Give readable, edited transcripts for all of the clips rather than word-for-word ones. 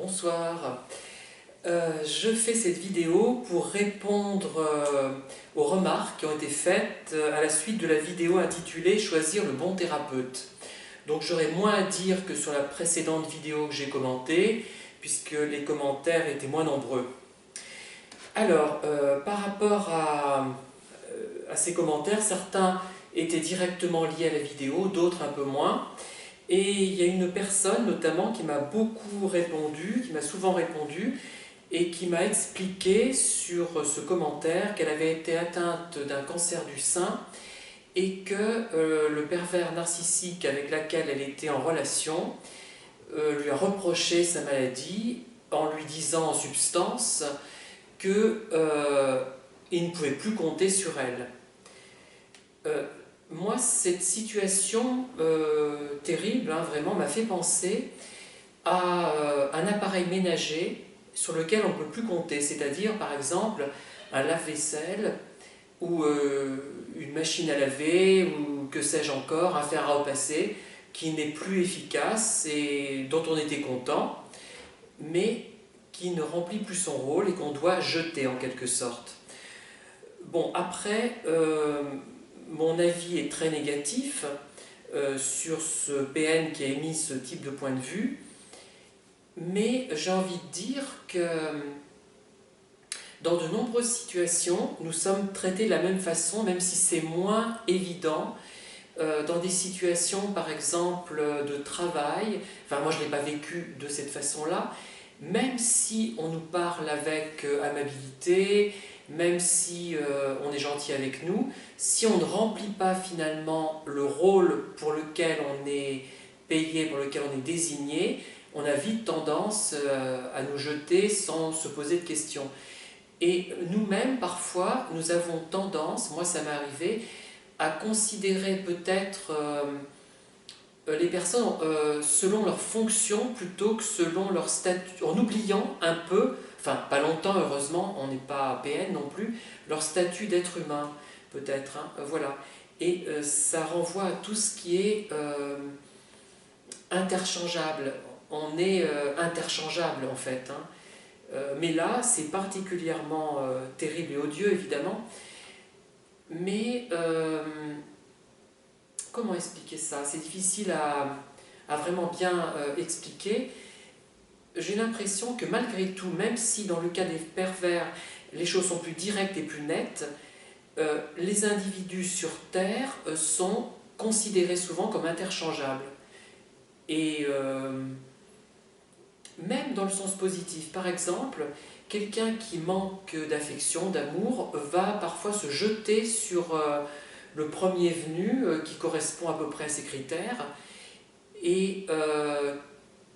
Bonsoir. Je fais cette vidéo pour répondre aux remarques qui ont été faites à la suite de la vidéo intitulée Choisir le bon thérapeute. Donc j'aurai moins à dire que sur la précédente vidéo que j'ai commentée, puisque les commentaires étaient moins nombreux. Alors, par rapport à ces commentaires, certains étaient directement liés à la vidéo, d'autres un peu moins. Et il y a une personne notamment qui m'a beaucoup répondu, qui m'a souvent répondu, et qui m'a expliqué sur ce commentaire qu'elle avait été atteinte d'un cancer du sein et que le pervers narcissique avec lequel elle était en relation lui a reproché sa maladie en lui disant en substance qu'il ne pouvait plus compter sur elle. Moi, cette situation terrible, vraiment, m'a fait penser à un appareil ménager sur lequel on ne peut plus compter, c'est-à-dire, par exemple, un lave-vaisselle ou une machine à laver ou que sais-je encore, un fer à repasser qui n'est plus efficace et dont on était content, mais qui ne remplit plus son rôle et qu'on doit jeter en quelque sorte. Bon, après, mon avis est très négatif sur ce PN qui a émis ce type de point de vue, mais j'ai envie de dire que dans de nombreuses situations, nous sommes traités de la même façon, même si c'est moins évident. Dans des situations, par exemple, de travail, enfin moi je ne l'ai pas vécu de cette façon-là, même si on nous parle avec amabilité, même si on est gentil avec nous, si on ne remplit pas finalement le rôle pour lequel on est payé, pour lequel on est désigné, on a vite tendance à nous jeter sans se poser de questions. Et nous-mêmes, parfois, nous avons tendance, moi ça m'est arrivé, à considérer peut-être les personnes selon leur fonction plutôt que selon leur statut, en oubliant un peu, enfin pas longtemps heureusement, on n'est pas PN non plus, leur statut d'être humain peut-être, voilà. Et ça renvoie à tout ce qui est interchangeable. On est interchangeable en fait. Mais là, c'est particulièrement terrible et odieux évidemment. Mais comment expliquer ça? C'est difficile à vraiment bien expliquer. J'ai l'impression que malgré tout, même si dans le cas des pervers, les choses sont plus directes et plus nettes, les individus sur Terre sont considérés souvent comme interchangeables. Et même dans le sens positif. Par exemple, quelqu'un qui manque d'affection, d'amour, va parfois se jeter sur le premier venu qui correspond à peu près à ses critères et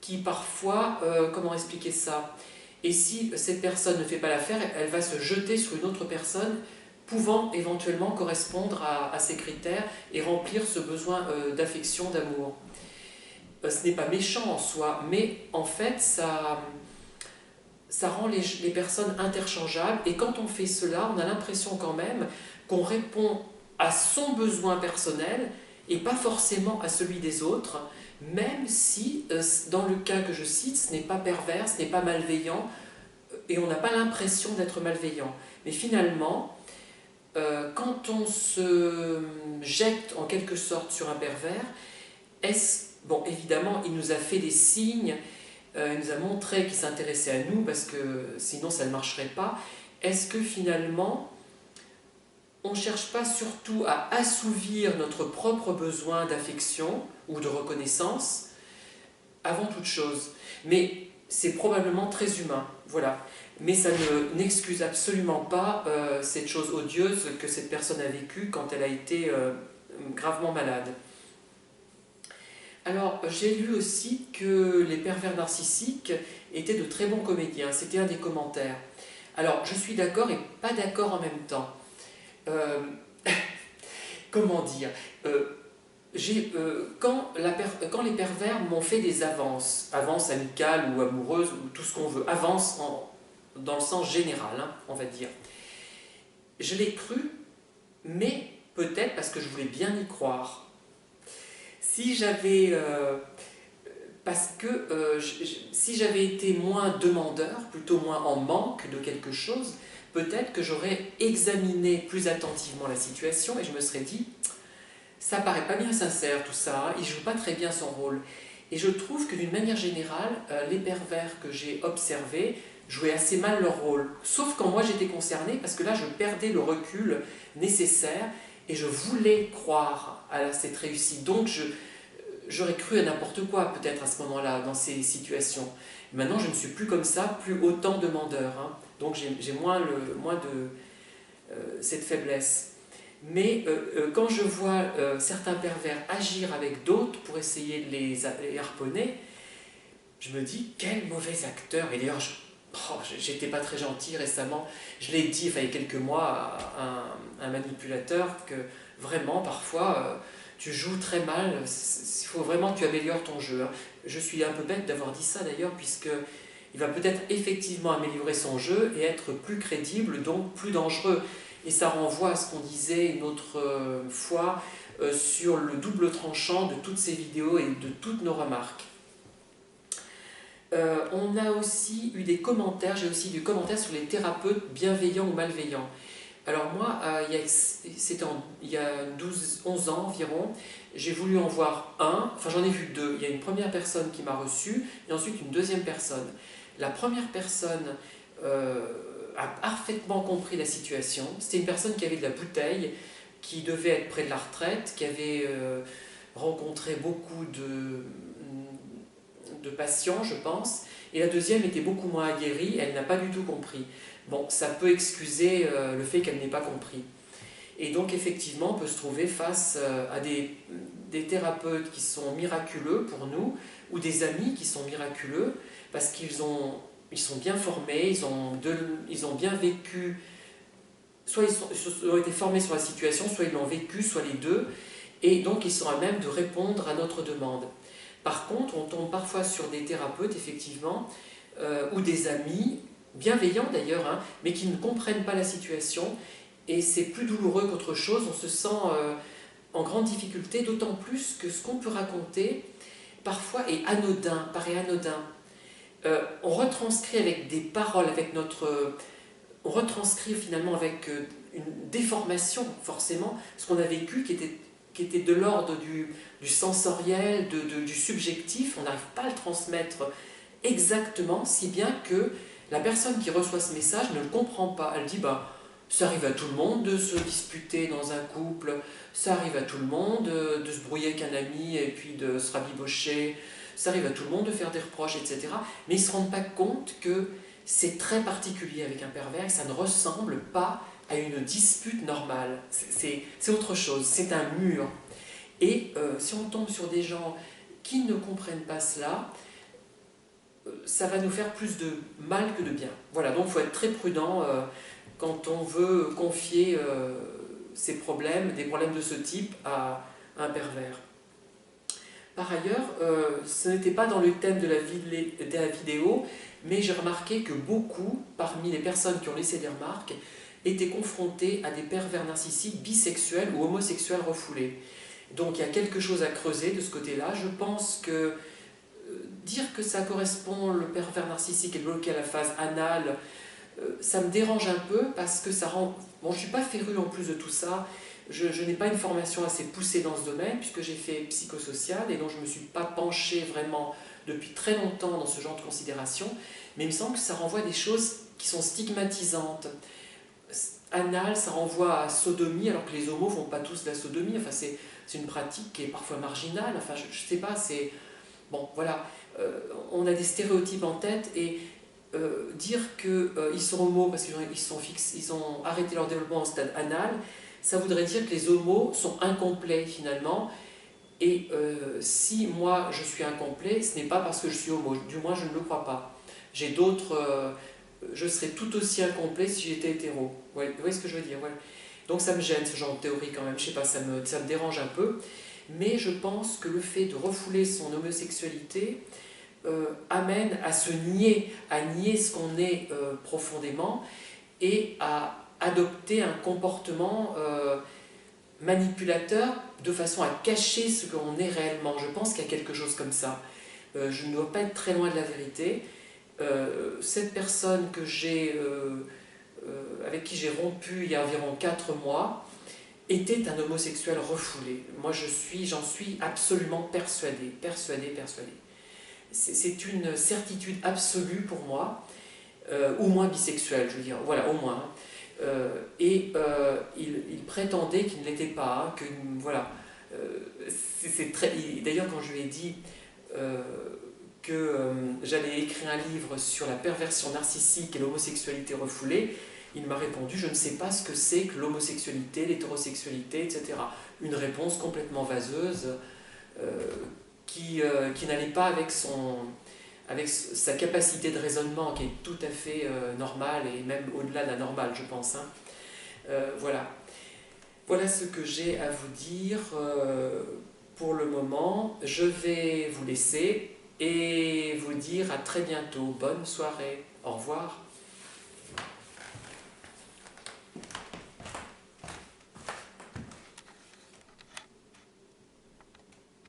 qui parfois, comment expliquer ça? Et si cette personne ne fait pas l'affaire, elle va se jeter sur une autre personne pouvant éventuellement correspondre à ces critères et remplir ce besoin d'affection, d'amour. Ce n'est pas méchant en soi, mais en fait ça rend les personnes interchangeables et quand on fait cela, on a l'impression quand même qu'on répond à son besoin personnel et pas forcément à celui des autres, même si dans le cas que je cite, ce n'est pas pervers, ce n'est pas malveillant et on n'a pas l'impression d'être malveillant. Mais finalement, quand on se jette en quelque sorte sur un pervers, bon, évidemment, il nous a fait des signes, il nous a montré qu'il s'intéressait à nous, parce que sinon ça ne marcherait pas. Est-ce que finalement, on ne cherche pas surtout à assouvir notre propre besoin d'affection ou de reconnaissance avant toute chose? Mais c'est probablement très humain, voilà. Mais ça n'excuse absolument pas cette chose odieuse que cette personne a vécue quand elle a été gravement malade. Alors, j'ai lu aussi que les pervers narcissiques étaient de très bons comédiens. C'était un des commentaires. Alors, je suis d'accord et pas d'accord en même temps. Euh, comment dire quand les pervers m'ont fait des avances amicales ou amoureuses, ou tout ce qu'on veut, avances dans le sens général, on va dire, je l'ai cru, mais peut-être parce que je voulais bien y croire. Si j'avais parce que si j'avais été moins demandeur, plutôt moins en manque de quelque chose, peut-être que j'aurais examiné plus attentivement la situation et je me serais dit, ça paraît pas bien sincère tout ça, il joue pas très bien son rôle. Et je trouve que d'une manière générale, les pervers que j'ai observés jouaient assez mal leur rôle. Sauf quand moi j'étais concernée, parce que là je perdais le recul nécessaire et je voulais croire à cette réussite. Donc j'aurais cru à n'importe quoi peut-être à ce moment-là, dans ces situations. Maintenant je ne suis plus comme ça, plus autant demandeur. Hein. Donc j'ai moins de cette faiblesse. Mais quand je vois certains pervers agir avec d'autres pour essayer de les harponner, je me dis, quel mauvais acteur. Et d'ailleurs, j'étais pas très gentil récemment. Je l'ai dit, il y a quelques mois, à un manipulateur, que vraiment, parfois, tu joues très mal. Il faut vraiment que tu améliores ton jeu. Hein. Je suis un peu bête d'avoir dit ça d'ailleurs, puisque il va peut-être effectivement améliorer son jeu et être plus crédible, donc plus dangereux. Et ça renvoie à ce qu'on disait une autre fois sur le double tranchant de toutes ces vidéos et de toutes nos remarques. On a aussi eu des commentaires, j'ai aussi eu des commentaires sur les thérapeutes bienveillants ou malveillants. Alors moi, il y a 11 ans environ, j'ai voulu en voir un, enfin j'en ai vu deux. Il y a une première personne qui m'a reçu et ensuite une deuxième personne. La première personne a parfaitement compris la situation. C'était une personne qui avait de la bouteille, qui devait être près de la retraite, qui avait rencontré beaucoup de patients, je pense. Et la deuxième était beaucoup moins aguerrie, elle n'a pas du tout compris. Bon, ça peut excuser le fait qu'elle n'ait pas compris. Et donc effectivement, on peut se trouver face à des thérapeutes qui sont miraculeux pour nous, ou des amis qui sont miraculeux, parce qu'ils sont bien formés, ils ont bien vécu, soit ils ont été formés sur la situation, soit ils l'ont vécu, soit les deux, et donc ils sont à même de répondre à notre demande. Par contre, on tombe parfois sur des thérapeutes, effectivement, ou des amis, bienveillants d'ailleurs, hein, mais qui ne comprennent pas la situation, et c'est plus douloureux qu'autre chose, on se sent en grande difficulté, d'autant plus que ce qu'on peut raconter, parfois est anodin, paraît anodin. On retranscrit avec des paroles, on retranscrit finalement avec une déformation, forcément, ce qu'on a vécu qui était de l'ordre du sensoriel, du subjectif. On n'arrive pas à le transmettre exactement, si bien que la personne qui reçoit ce message ne le comprend pas. Elle dit, bah, ça arrive à tout le monde de se disputer dans un couple, ça arrive à tout le monde de se brouiller avec un ami et puis de se rabibocher, ça arrive à tout le monde de faire des reproches, etc. Mais ils ne se rendent pas compte que c'est très particulier avec un pervers, que ça ne ressemble pas à une dispute normale. C'est autre chose, c'est un mur. Et si on tombe sur des gens qui ne comprennent pas cela, ça va nous faire plus de mal que de bien. Voilà, donc il faut être très prudent quand on veut confier des problèmes de ce type à un pervers. Par ailleurs, ce n'était pas dans le thème de la vidéo, mais j'ai remarqué que beaucoup, parmi les personnes qui ont laissé des remarques, étaient confrontées à des pervers narcissiques bisexuels ou homosexuels refoulés. Donc il y a quelque chose à creuser de ce côté-là. Je pense que dire que ça correspond, le pervers narcissique est bloqué à la phase anale, ça me dérange un peu parce que ça rend... Bon, je ne suis pas férue en plus de tout ça, je n'ai pas une formation assez poussée dans ce domaine puisque j'ai fait psychosocial et donc je ne me suis pas penchée vraiment depuis très longtemps dans ce genre de considération, mais il me semble que ça renvoie à des choses qui sont stigmatisantes. Anal, ça renvoie à sodomie, alors que les homos ne font pas tous de la sodomie, enfin c'est une pratique qui est parfois marginale, enfin je ne sais pas, c'est... Bon, voilà, on a des stéréotypes en tête et dire qu'ils sont homos parce qu'ils ont arrêté leur développement au stade anal, ça voudrait dire que les homos sont incomplets finalement. Et si moi je suis incomplet, ce n'est pas parce que je suis homo, du moins je ne le crois pas. J'ai d'autres... je serais tout aussi incomplet si j'étais hétéro. Ouais, vous voyez ce que je veux dire? Ouais. Donc ça me gêne ce genre de théorie quand même, je sais pas, ça me dérange un peu. Mais je pense que le fait de refouler son homosexualité amène à nier ce qu'on est profondément et à adopter un comportement manipulateur de façon à cacher ce qu'on est réellement. Je pense qu'il y a quelque chose comme ça. je ne dois pas être très loin de la vérité. Cette personne avec qui j'ai rompu il y a environ 4 mois était un homosexuel refoulé. Moi, j'en suis absolument persuadée. C'est une certitude absolue pour moi, au moins bisexuel, je veux dire, voilà, au moins. Il prétendait qu'il ne l'était pas, que voilà. D'ailleurs, quand je lui ai dit que j'allais écrire un livre sur la perversion narcissique et l'homosexualité refoulée, il m'a répondu: je ne sais pas ce que c'est que l'homosexualité, l'hétérosexualité, etc. Une réponse complètement vaseuse qui n'allait pas avec sa capacité de raisonnement, qui est tout à fait normale et même au-delà de la normale, je pense. Hein. Voilà. Voilà ce que j'ai à vous dire pour le moment. Je vais vous laisser et vous dire à très bientôt. Bonne soirée. Au revoir.